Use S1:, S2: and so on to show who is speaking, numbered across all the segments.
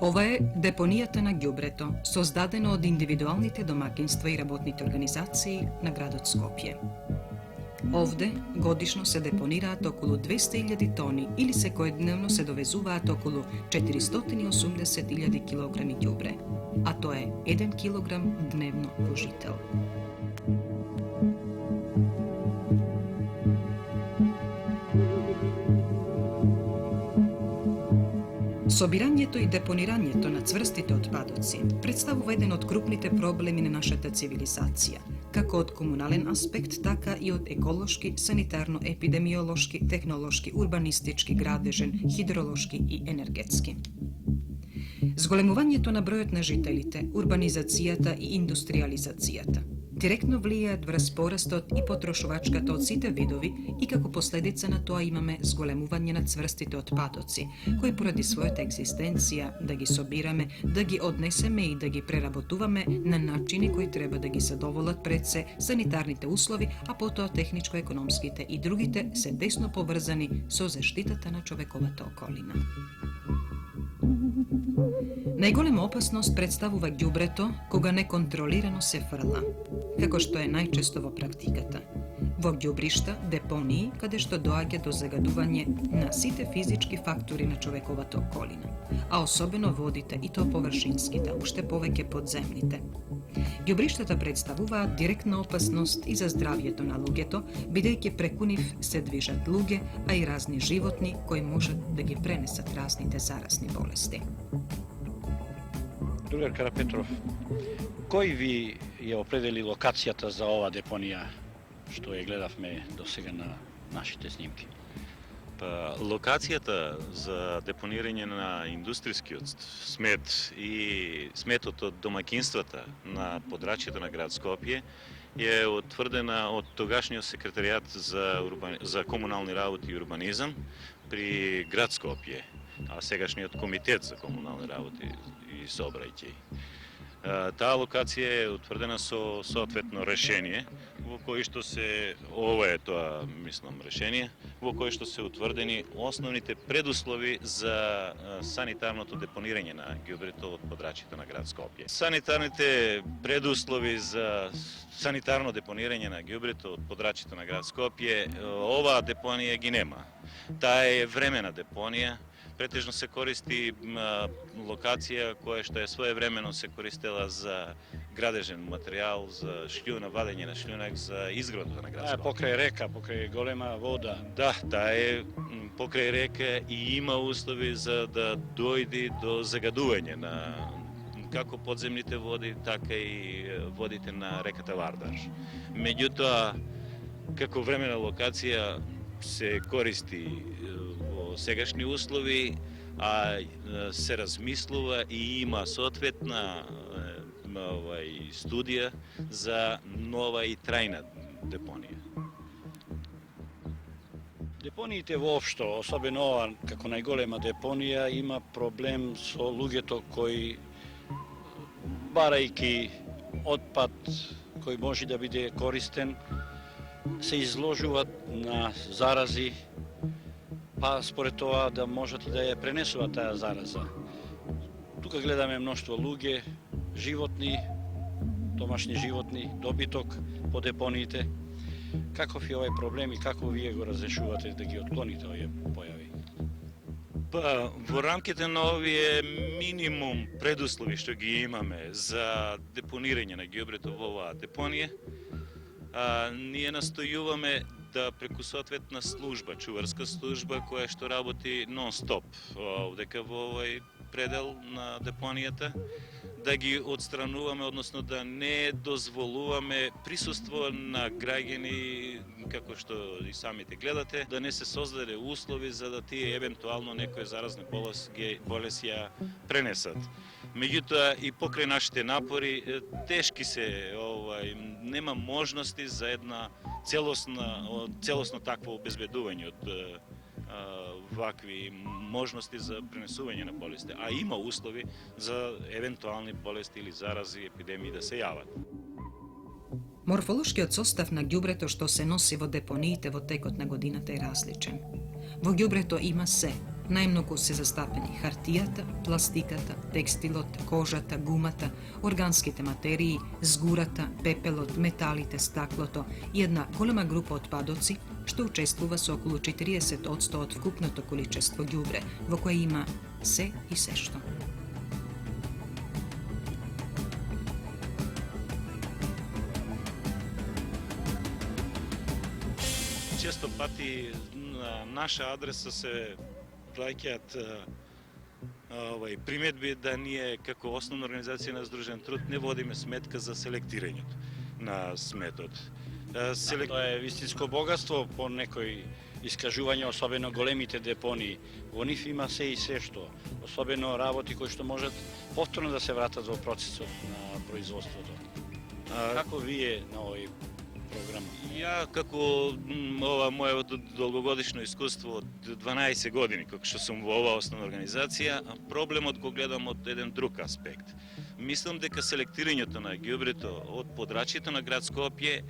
S1: Ова е депонијата на ѓубрето, создадено од индивидуалните домакинства и работните организации на градот Скопје. Овде годишно се депонираат околу 200.000 тони или секојдневно се довезуваат околу 480.000 килограми ѓубре, а тоа е 1 килограм дневно по жител. Собирањето и депонирањето на цврстите отпадоци представува еден од крупните проблеми на нашата цивилизација, како од комунален аспект, така и од еколошки, санитарно-епидемиолошки, технолошки, урбанистички, градежен, хидролошки и енергетски. Зголемувањето на бројот на жителите, урбанизацијата и индустриализацијата директно влијаат врз порастот и потрошувачката од сите видови и како последица на тоа имаме зголемување на цврстите отпадоци, кои поради својата екзистенција да ги собираме, да ги однесеме и да ги преработуваме на начини кои треба да ги задоволат пред се санитарните услови, а потоа техничко-економските и другите се тесно поврзани со заштитата на човековата околина. Најголема опасност представува ѓубрето кога неконтролирано се фрла, како што е најчесто во практиката. Во ѓубришта, депонии, каде што доаѓа до загадување на сите физички фактори на човековата околина, а особено водите и тоа површинските, уште повеќе подземните. Ѓубриштата представуваат директна опасност и за здравјето на луѓето, бидејќи преку нив се движат луѓе, а и разни животни кои можат да ги пренесат разните заразни болести.
S2: Другар Карапетров, кој ви ја определи локацијата за ова депонија, што ја гледавме до сега на нашите снимки?
S3: Па, локацијата за депонирање на индустријскиот смет и сметот од домакинствата на подрачјето на град Скопје е утврдена од тогашниот секретаријат за комунални работи и урбанизам при град Скопје, а сегашниот комитет за комунални работи и сообраќај. Таа локација е утврдена со соодветно решение, во кој што се, ова е тоа, мислам, решение, во кој што се утврдени основните предуслови за санитарното депонирање на ѓубрето од подрачјето на град Скопје. Санитарните предуслови за санитарно депонирање на ѓубрето од подрачјето на град Скопје, оваа депонија ги нема. Таа е времена депонија. Претежно се користи локација која што е своевремено се користела за градежен материјал, за шљуна, вадење на шљунак, за изградба на град Скопје.
S2: Покрај река, покрај голема вода.
S3: Да, таа е покрај река и има услови за да дојде до загадување на како подземните води, така и водите на реката Вардар. Меѓутоа, како времена локација се користи во сегашни услови, а се размислува и има соодветна студија за нова и трајна депонија.
S2: Депониите воопшто, особено ова како најголема депонија, има проблем со луѓето кои, барајќи отпад кој може да биде користен, се изложуваат на зарази, па според тоа да можат и да ја пренесуваат таа зараза. Тука гледаме мноштво луѓе, животни, домашни животни, добиток по депониите. Каков е овој проблем и како вие го разрешувате да ги отклоните овие појави?
S3: Па, во рамките на овие минимум предуслови што ги имаме за депонирање на ѓубрето во оваа депонија, ние настојуваме да преку соодветна служба, чуварска служба, која што работи нон-стоп овдека во овој предел на депонијата, да ги отстрануваме, односно да не дозволуваме присуство на граѓани, како што и самите гледате, да не се создаде услови за да тие евентуално некоја заразна болест ја пренесат. Меѓутоа и покрај нашите напори тешки се, нема можности за една целосно такво обезбедување од вакви можности за пренесување на болести, а има услови за евентуални болести или зарази, епидемии да се јават.
S1: Морфолошкиот состав на ѓубрето што се носи во депониите во текот на годината е различен. Во ѓубрето има се, Најмногу се застапени хартијата, пластиката, текстилот, кожата, гумата, органските материи, згурата, пепелот, металите, стаклото и една голема група отпадоци, што учествува со околу 40% од вкупното количество ѓубре, во кое има се и сешто.
S3: Често пати на наша адреса се праќаат приметби да ние како основна организација на Сдружен труд не водиме сметка за селектирањето на сметот.
S2: Тоа е вистинско богатство по некои искажувања, особено големите депонии. Во нив има се и се што, особено работи кои што можат повторно да се вратат во процесот на производството. Како вие на овој програм?
S3: Ја како ова моето долгогодишно искуство од 12 години како што сум во оваа основна организација, проблемот го гледам од еден друг аспект. Мислам дека селектирањето на ѓубрето од подрачјето на град Скопје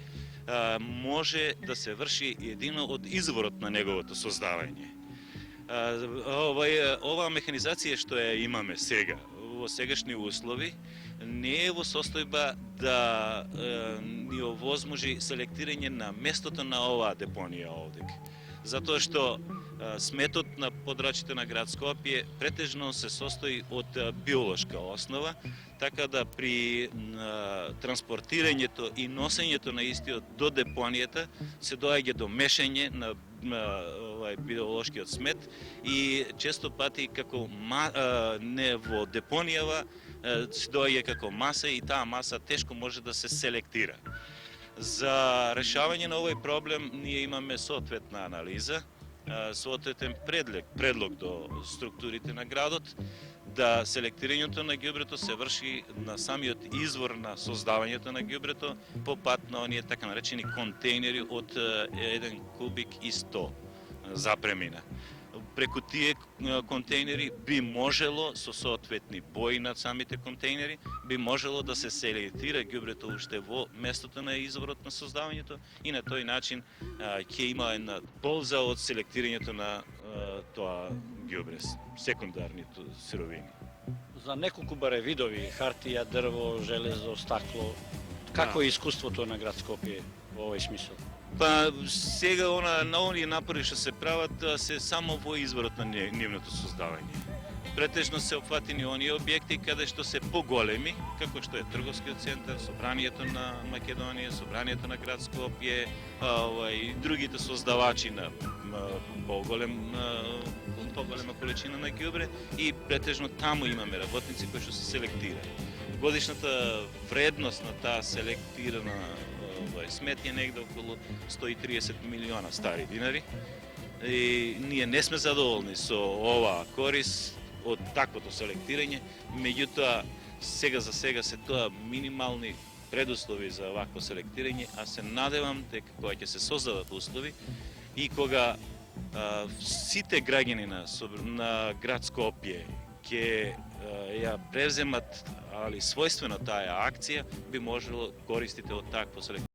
S3: може да се врши едино од изворот на неговото создавање. Оваа механизација што ја имаме сега, во сегашни услови, не е во состојба да ни овозможи селектирање на местото на оваа депонија овдек. Затоа што сметот на подрачјето на град Скопје претежно се состои од биолошка основа, така да при транспортирањето и носењето на истиот до депонијата се доаѓа до мешање на биолошкиот смет и често пати како не во депонијава се доаѓа како маса и таа маса тешко може да се селектира. За решавање на овој проблем ние имаме соодветна анализа, соодветен предлог до структурите на градот, да селектирањето на ѓубрето се врши на самиот извор на создавањето на ѓубрето по пат на оние така наречени контейнери од 1 кубик и 100 запремина. Преку тие контейнери би можело со соодветни бои на самите контейнери би можело да се селектира ѓубрето уште во местото на изворот на создавањето и на тој начин ќе има една полза од селектирањето на тоа ѓубре, секундарните сировини.
S2: За неколку баре видови, хартија, дрво, железо, стакло, какво е искуството на град Скопје во овој смисол?
S3: Па сега на оние напори што се прават се само во изворот на нивното создавање. Претежно се опфатени оние објекти каде што се поголеми, како што е трговскиот центар, собранието на Македонија, собранието на град Скопје, и другите создавачи на поголема количина на ѓубре и претежно таму имаме работници кои што се селектираат. Годишната вредност на таа селектирана смет е негде околу 130 милиона стари динари и ние не сме задоволни со оваа корис од таквото селектирање, меѓутоа сега за сега се тоа минимални предуслови за вакво селектирање, а се надевам дека кога ќе се создадат услови и кога сите граѓани на град Скопје ќе ја превземат, али својствено таа акција, би можело користите од такво селектирање.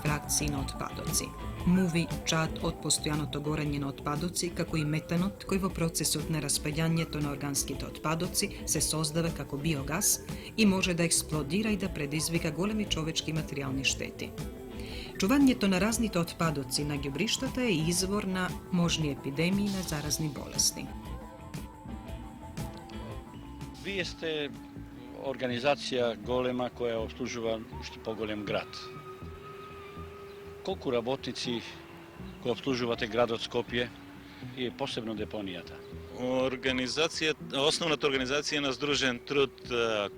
S1: Фракции на отпадоци. Муви, чад од постојаното горење на отпадоци, како и метанот, кој во процесот на распаѓањето на органските отпадоци се создава како биогаз и може да експлодира и да предизвика големи човечки материјални штети. Чувањето на разните отпадоци на ѓубриштата е извор на можни епидемии на заразни болести.
S2: Вие сте организација голема која обслужува уште поголем град. Колку работници кои обслужувате градот Скопје и посебно депонијата?
S3: Основната организација на Сдружен труд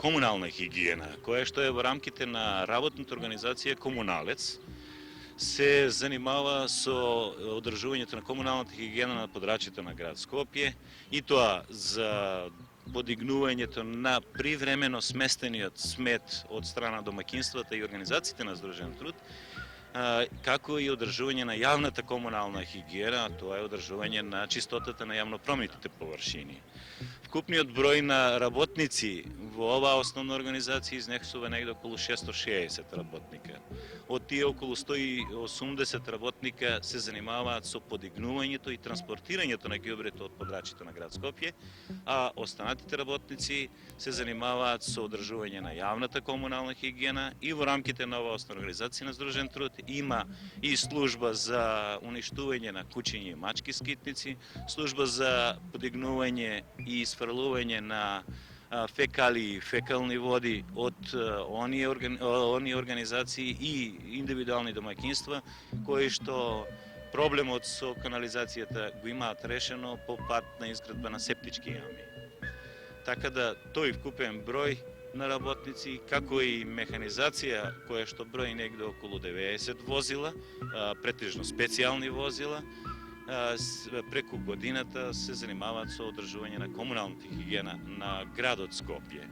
S3: комунална хигиена, која што е во рамките на работната организација Комуналец, се занимава со одржувањето на комуналната хигиена на подрачјето на град Скопје и тоа за подигнувањето на привремено сместениот смет од страна домаќинствата и организациите на Сдружен труд како и одржување на јавната комунална хигиена, тоа е одржување на чистотата на јавнопромитните површини. Вкупниот број на работници во оваа основна организација изнесува негде околу 660 работника. Од тие околу 180 работника се занимаваат со подигнувањето и транспортирањето на ѓубрето од подрачјето на град Скопје, а останатите работници се занимаваат со одржување на јавната комунална хигиена и во рамките на оваа основна организација на Здружен труд има и служба за уништување на кучиња и мачки скитници, служба за подигнување и сфрлување на фекали и фекални води од оние организации и индивидуални домаќинства кои што проблемот со канализацијата го имаат решено по пат на изградба на септички јами. Така да тој вкупен број на работници, како и механизација која што брои негде околу 90 возила, претежно специјални возила, преку годината се занимаваат со одржување на комуналната хигиена на градот Скопје.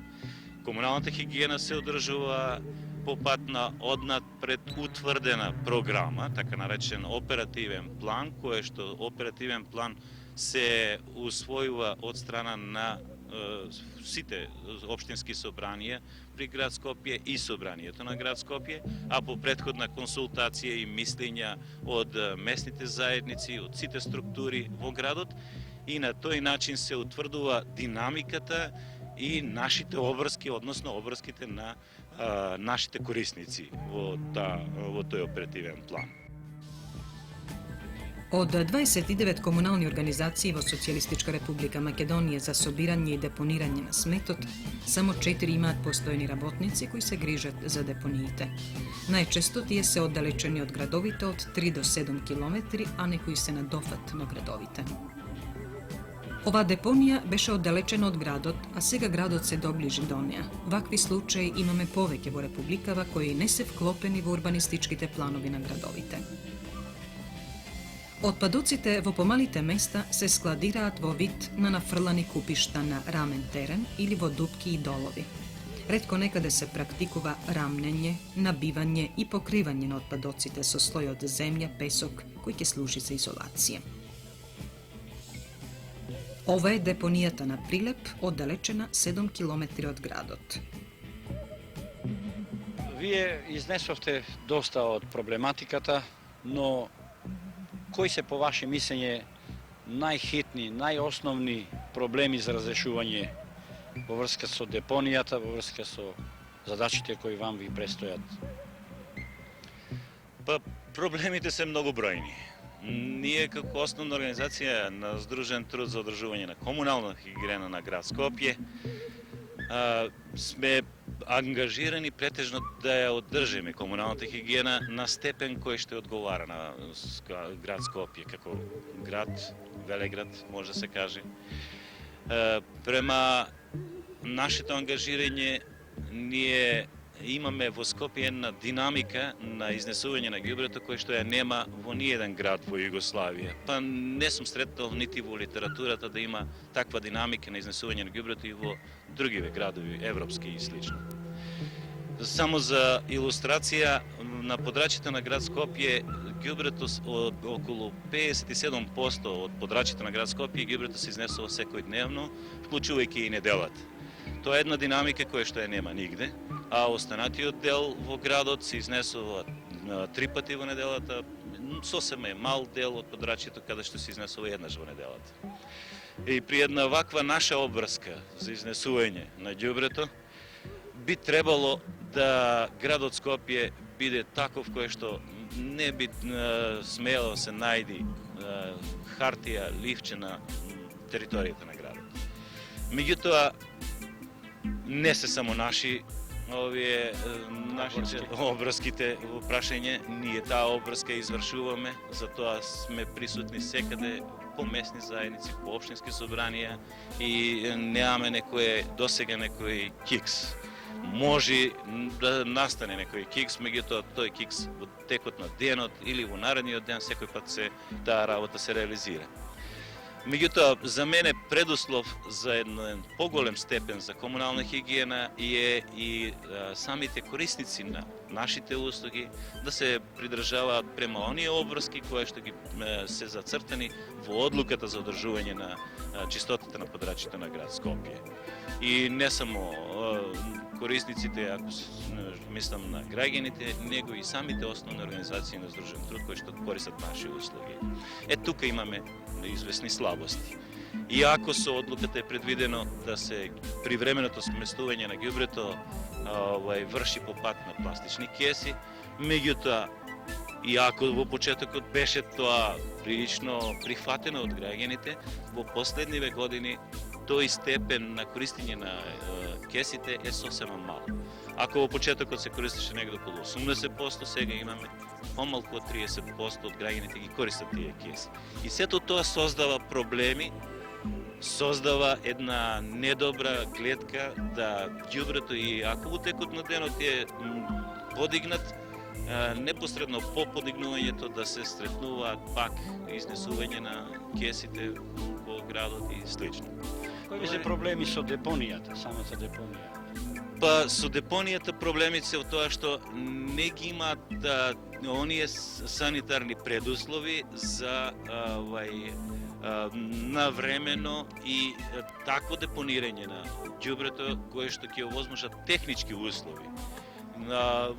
S3: Комуналната хигиена се одржува по пат на однад пред утврдена програма, така наречен оперативен план, кој што оперативен план се усвојува од страна на сите општински собранија при град Скопје и собранието на град Скопје, а по претходна консултација и мислења од местните заедници, од сите структури во градот, и на тој начин се утврдува динамиката и нашите обврски, односно обврските на нашите корисници во тој оперативен план.
S1: Од 29 комунални организации во Социјалистичка република Македонија за собирање и депонирање на сметот, само 4 имаат постојни работници кои се грижат за депониите. Најчесто тие се оддалечени од градовите од 3 до 7 километри, а некои се на дофат на градовите. Ова депонија беше оддалечена од градот, а сега градот се доближи до неа. Вакви случаи имаме повеќе во републикава кои не се вклопени во урбанистичките планови на градовите. Отпадоците во помалите места се складираат во вид на нафрлани купишта на рамен терен или во дупки и долови. Ретко некаде се практикува рамнење, набивање и покривање на отпадоците со слој од земја, песок, кој ќе служи за изолација. Ова е депонијата на Прилеп, оддалечена 7 километри од градот.
S2: Вие изнесовте доста од проблематиката, но кои се по ваше мислење најхитни, најосновни проблеми за разрешување во врска со депонијата, во врска со задачите кои вам ви престојат?
S3: Проблемите се многу бројни. Ние како основна организација на Здружен труд за одржување на комунална хигиена на град Скопје сме ангажирани претежно да ја оддржиме комуналната хигиена на степен кој што одговара на град Скопје како град, велеград, може да се каже. Према нашето ангажирање, ние имаме во Скопје една динамика на изнесување на ѓубрето кој што ја нема во ниеден град во Југославија. Па не сум сретнал нити во литературата да има таква динамика на изнесување на ѓубрето и во другиве градови, европски и слично. Само за илустрација, на подрачјето на град Скопје ѓубрето околу 57% од подрачјето на град Скопје ѓубрето се изнесува секојдневно, вклучувајќи и неделата. Тоа е една динамика која што ја нема нигде, а останатиот дел во градот се изнесува 3 пати во неделата, сосема е мал дел од подрачјето каде што се изнесува еднаш во неделата. И при една ваква наша обврска за изнесување на ѓубрето, би требало да градот Скопје биде таков кој што не би смело се најди хартија ливче на територијата на градот. Меѓутоа, не се само нашите обврските прашање, ние таа обврска извршуваме, затоа сме присутни секаде по местни заедници, по општински собранија и немаме досега некој кикс. Може да настане некој кикс, меѓутоа тој кикс во текот на денот или во наредниот ден секој пат таа работа се реализира. Меѓутоа, за мене предуслов за еден поголем степен за комунална хигиена е и самите корисници на нашите услуги да се придржаваат према оние обврски кои што ги се зацртани во одлуката за одржување на чистотата на подрачјето на град Скопје. И не само корисниците, ако мислам на граѓаните, него и самите основни организации на Сдружен труд кои што користат наши услуги. Тука имаме известни слабости. Иако со одлуката е предвидено да се привременото сместување на ѓубрето врши по пат на пластични кеси, меѓутоа, иако во почетокот беше тоа прилично прифатено од граѓаните, во последниве години тој степен на користење на кесите е сосема мал. Ако во почетокот се користеше негде околу 80%, сега имаме помалку од 30% од граѓаните ги користат тие кеси. И сето тоа создава проблеми, создава една недобра гледка да ѓубрето и ако во текот на денот е подигнат, непосредно по подигнувањето да се сретнуваат пак изнесување на кесите во градот и слично.
S2: Кои се проблеми со депонијата, самата депонија?
S3: Па со депонијата проблемите се во тоа што не ги имаат оние санитарни предуслови за навремено и такво депонирање на ѓубрето кое што ќе овозможат технички услови.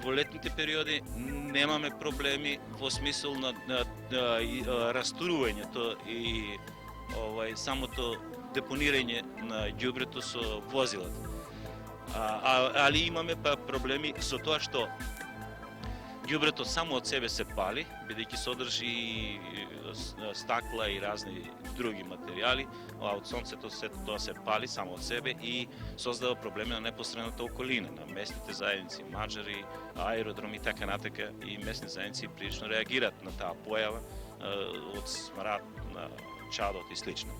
S3: Во летните периоди немаме проблеми во смисол на растурувањето и самото депонирање на ѓубрето со возилата. Али имаме проблеми со тоа што ѓубрето само од себе се пали, бидејќи содржи стакла и разни други материјали, а од сонцето сето тоа се пали само од себе и создава проблеми на непосредната околина, на местните заедници, маџари, аеродроми и така натака, и местни заедници прилично реагираат на таа појава од смрад на чадот и слично.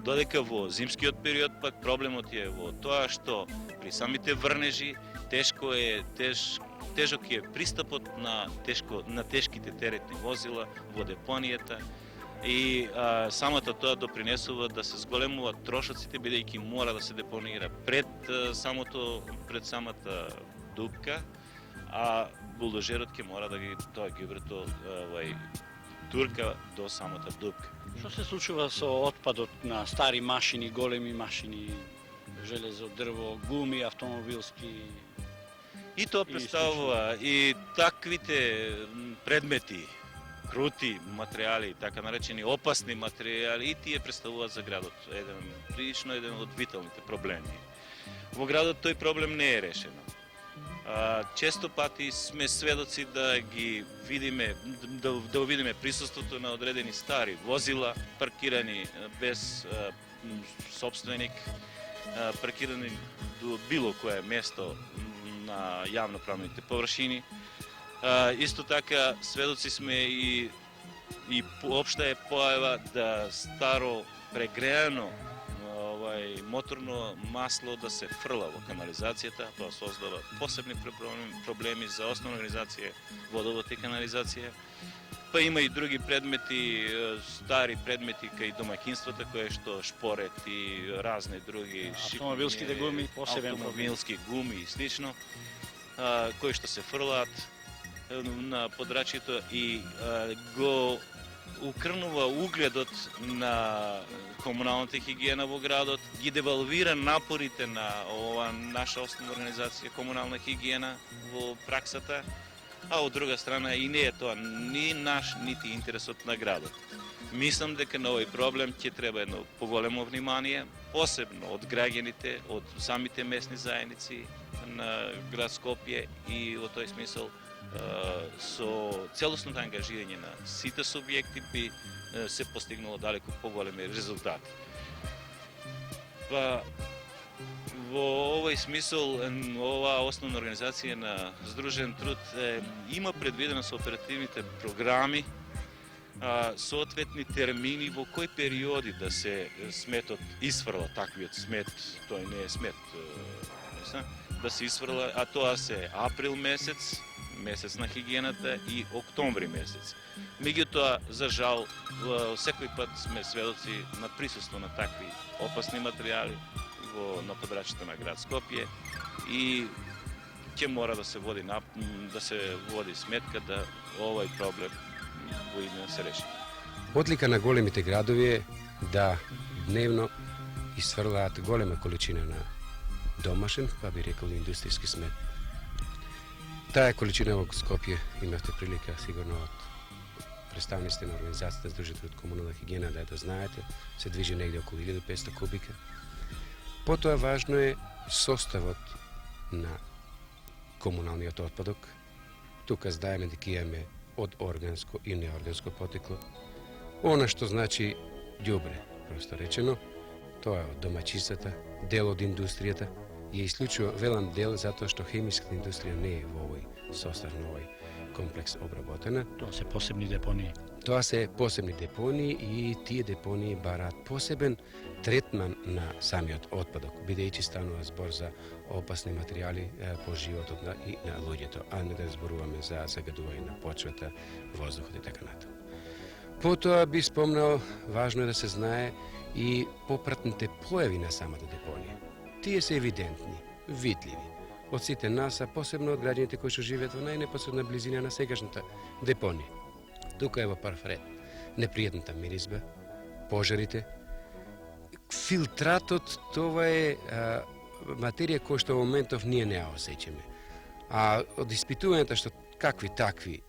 S3: Додека во зимскиот период пак проблемот е во тоа што при самите врнежи тежок е пристапот на тешките теретни возила во депонијата и самата тоа допринесува да се зголемуваат трошоците бидејќи мора да се депонира пред самата дупка, а булдожерот ќе мора да ги тоа ѓубрето турка до самата дупка.
S2: Што се случува со отпадот на стари машини, големи машини, железо, дрво, гуми, автомобилски?
S3: И тоа представува и таквите предмети, крути материјали, така наречени опасни материјали, и тие представуваат за градот прилично еден од виталните проблеми. Во градот тој проблем не е решен. Често пати сме сведоци да ги видиме, да видиме присуството на одредени стари возила, паркирани без собственик, паркирани до било кое место на јавноправните површини. Исто така сведоци сме и општа е појава да старо прегреано моторно масло да се фрла во канализацијата, тоа создава посебни проблеми за основна организација водовод и канализација. Па има и други предмети, стари предмети кај домаќинствата кои што шпорет и разни други
S2: автомобилските гуми, посебен
S3: автомобилски гуми и слично, кои што се фрлаат на подрачјето и го укрнува угледот на комуналната хигиена во градот, ги девалвира напорите на ова наша основна организација комунална хигиена во праксата, а од друга страна и не е тоа ни наш, нити интересот на градот. Мислам дека на овој проблем ќе треба едно поголемо внимание, посебно од граѓаните, од самите местни заедници на град Скопје и во тој смисол со целосното ангажирање на сите субјекти би се постигнало далеку поголеми резултати. Па, во овој смисол, оваа основна организација на Сдружен труд има предвидено со оперативните програми соодветни термини во кои периоди да се сметот изфрла таквиот смет, тој не е смет, да се изфрла, а тоа се април месец, месец на хигиената и октомври месец. Меѓутоа, за жал, секој пат сме сведоци на присуство на такви опасни материјали на подрачјето на град Скопје и ќе мора да се води сметка да овој проблем во иднина се реши.
S4: Отлика на големите градови е да дневно изфрлаат голема количина на домашен, па би рекол индустријски смет. Таа количина во Скопје имавте прилика сигурно од представниците на организацијата Сдружител од комунална хигиена да знаете, се движи негде околу 1500 кубика. Потоа важно е составот на комуналниот отпадок. Тука знаеме дека имаме од органско и неорганско потекло. Она што значи ѓубре, просто речено, тоа е од домаќинствата, дел од индустријата, е исклучиво велам дел затоа што хемиската индустрија не е во овој состав на овој комплекс обработена.
S2: Тоа се посебни депонии.
S4: Тоа се посебни депонии и тие депонии бараат посебен третман на самиот отпадок, бидејќи станува збор за опасни материјали по животот и на луѓето, а не да зборуваме за загадување на почвата, воздухот и така натаму. Потоа би спомнал, важно е да се знае и попратните појави на самата депонија. Тие се евидентни, видливи од сите нас, а посебно од граѓаните кои што живеат во најнепосредна близина на сегашната депонија. Тука е во прв ред непријатната миризба, пожарите. Филтратот, това е материја која што во моментов ние не ја осеќаме. А од испитувањата што какви такви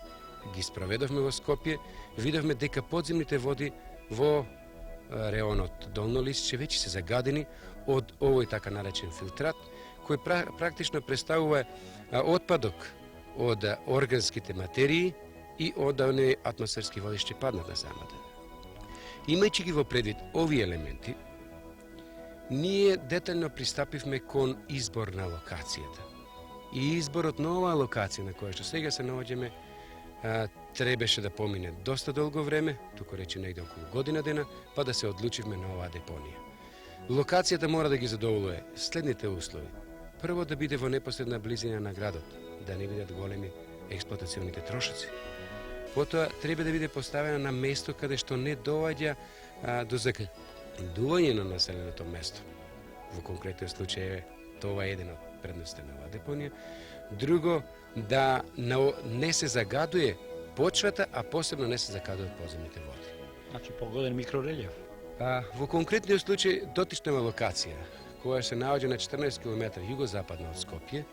S4: ги спроведовме во Скопје, видовме дека подземните води во реонот Долно Лисче веќе се загадени од овој така наречен филтрат, кој практично представува отпадок од органските материи и од оние атмосферски води што паднат на самата. Имајќи ги во предвид овие елементи, ние детално пристапивме кон избор на локацијата. И изборот на оваа локација на која што сега се наоѓаме требаше да помине доста долго време, туку рече негде околу година дена, па да се одлучивме на оваа депонија. Локацијата мора да ги задоволува следните услови. Прво, да биде во непосредна близина на градот, да не бидат големи експлоатационите трошоци. Потоа, треба да биде поставена на место каде што не доаѓа до загадување на населеното место. Во конкретен случај тоа е еден од предностите на оваа депонија. Друго, да не се загадува почвата, а посебно не се загадуваат подземните води.
S2: Значи погоден микрорелјеф.
S4: Во конкретниот случај, дотичнава локација, која се наоѓа на 14 км југозападно од Скопје,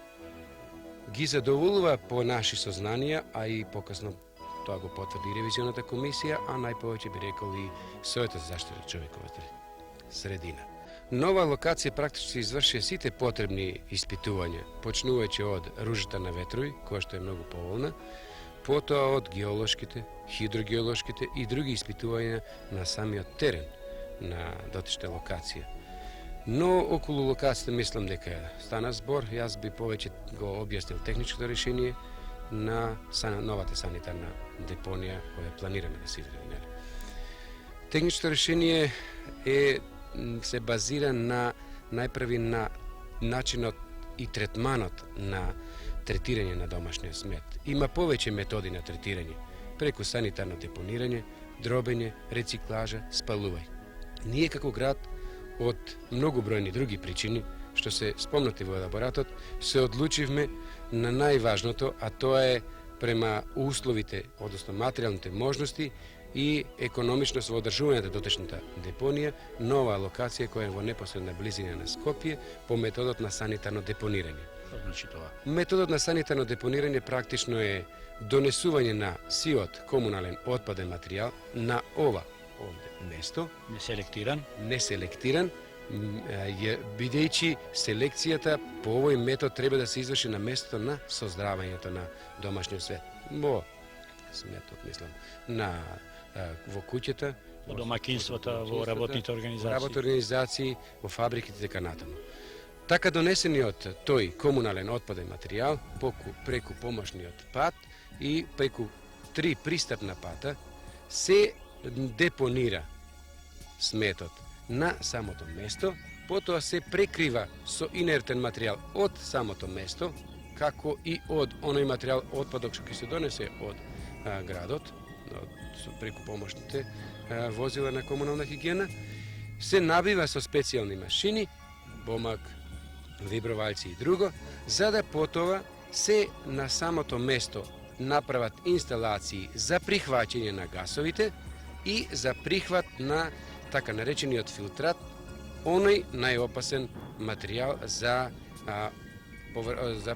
S4: ги задоволува по наши сознанија, а и покасно тоа го потврди ревизионата комисија, а најповеќе би рекол и Советот за заштита на човековата средина. Нова локација практично се извршија сите потребни испитувања, почнувајќи од ружата на ветрови, која што е многу поволна, потоа од геолошките, хидрогеолошките и други испитувања на самиот терен на дотична локација. Но околу локацијата мислам дека стана збор, јас би повеќе го објаснил техничкото решение на новата санитарна депонија која планираме да се изгради. Техничкото решение се базира на најпрви на начинот и третманот на третирање на домашниот смет. Има повеќе методи на третирање, преку санитарно депонирање, дробење, рециклажа, спалување. Ние како град од многу бројни други причини, што се спомнати во елаборатот, се одлучивме на најважното, а тоа е према условите, односно материјалните можности и економичност во одржување на дотечната депонија, нова локација која е во непосредна близина на Скопје по методот на санитарно депонирање.
S2: Што значи тоа?
S4: Методот на санитарно депонирање практично е донесување на сиот комунален отпаден материјал на ова овде место, неселектиран, бидејќи селекцијата по овој метод треба да се изврши на местото на создравањето на домашниот свет. Во сметот, мислам, во куќата,
S2: во домакинствата, во работните
S4: организации, во фабриките и така натаму. Така донесениот тој комунален отпаден материјал преку помошниот пат и преку 3 пристапна пата се депонира сметот на самото место, потоа се прекрива со инертен материјал од самото место, како и од оној материјал отпадок што ќе се донесе од градот, преку помошните возила на комунална хигиена, се набива со специјални машини, бомак, вибровалци и друго, за да потоа се на самото место направат инсталации за прихваќање на гасовите и за прихват на така наречениот филтрат, оној најопасен материјал за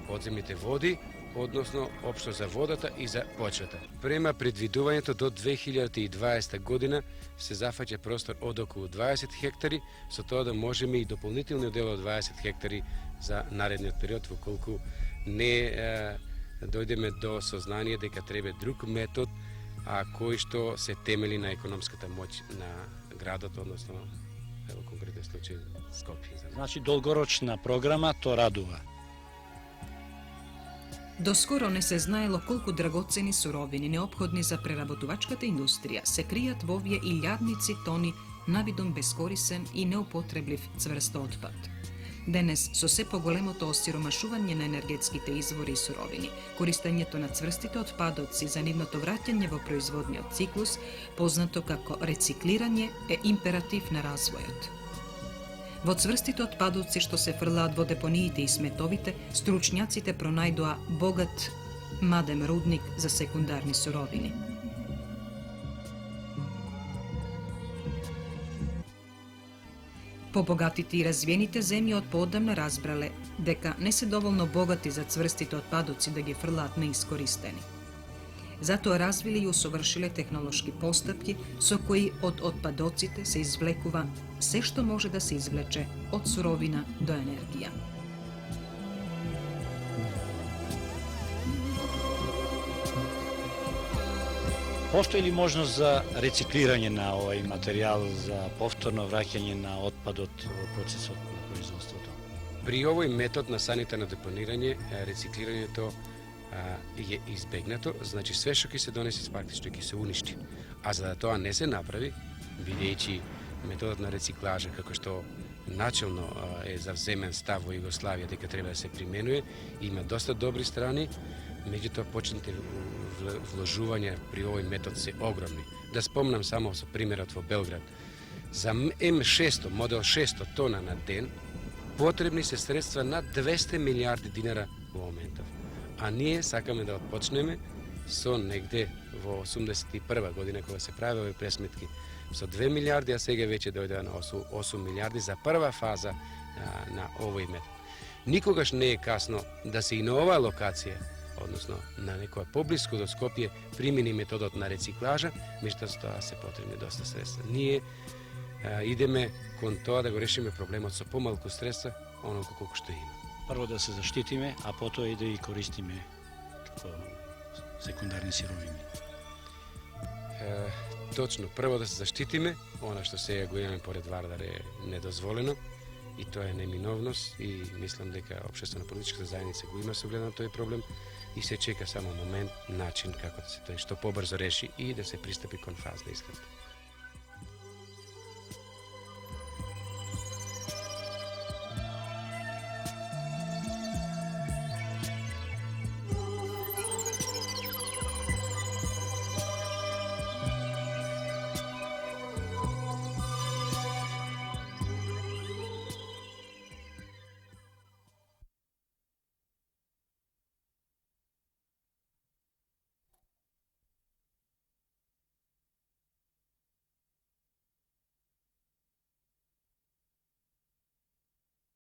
S4: подземните води, односно општо за водата и за почвата. Према предвидувањето до 2020 година се зафаќа простор од околу 20 хектари, со тоа да можеме и дополнително дел од 20 хектари за наредниот период, воколку не дојдеме до сознание дека треба друг метод, кој што се темели на економската моќ на градот, односно во конкретен случај Скопје.
S2: Значи, долгорочна програма то радува.
S1: Доскоро не се знаело колку драгоцени суровини неопходни за преработувачката индустрија се кријат во овие илјадници тони навидом бескорисен и неупотреблив цврст отпад. Денес, со се поголемото осиромашување на енергетските извори и суровини, користењето на цврстите отпадоци за нивното враќање во производниот циклус, познато како рециклирање, е императив на развојот. Во цврстите отпадоци што се фрлаат во депониите и сметовите, стручњаците пронајдоа богат мадем рудник за секундарни суровини. Побогатите и развиените земји од поодамна разбрале дека не се доволно богати за цврстите отпадоци да ги фрлаат неискористени. Затоа развиле и усовршиле технолошки постапки со кои од отпадоците се извлекува се што може да се извлече од суровина до енергија.
S2: Постои ли можност за рециклирање на овој материјал, за повторно враќање на отпадот во процесот на производството?
S4: При овој метод на санитарно депонирање, рециклирањето е избегнато, значи све што ќе се донесе фактично ќе се уништи. А за да тоа не се направи, бидејќи методот на рециклажа, како што начелно е завземен став во Југославија дека треба да се применува, има доста добри страни, меѓутоа почнете вложувања при овој метод се огромни. Да спомнам само со примерот во Белград. За М600, модел 600 тона на ден, потребни се средства над 200 милиарди динара во моментов. А ние сакаме да отпочнеме со негде во 81 година кога се прави овие пресметки со 2 милиарди, а сега веќе дојде на 8 милиарди за прва фаза на овој метод. Никогаш не е касно да се и на оваа локација, односно на некоја поблиску до Скопје, примени методот на рециклажа, меѓутоа се потребни доста средства. Ние идеме кон тоа да го решиме проблемот со помалку средства, онолку колку што има.
S2: Прво да се заштитиме, а потоа и да ги користиме како секундарни сировини.
S4: Точно, прво да се заштитиме, она што сега го имаме поред Вардар е недозволено и тоа е неминовност и мислам дека општествено-политичката заедница го има соглед на тој проблем и се чека само момент, начин како да се тој што побрзо реши и да се пристапи кон фазна искрата.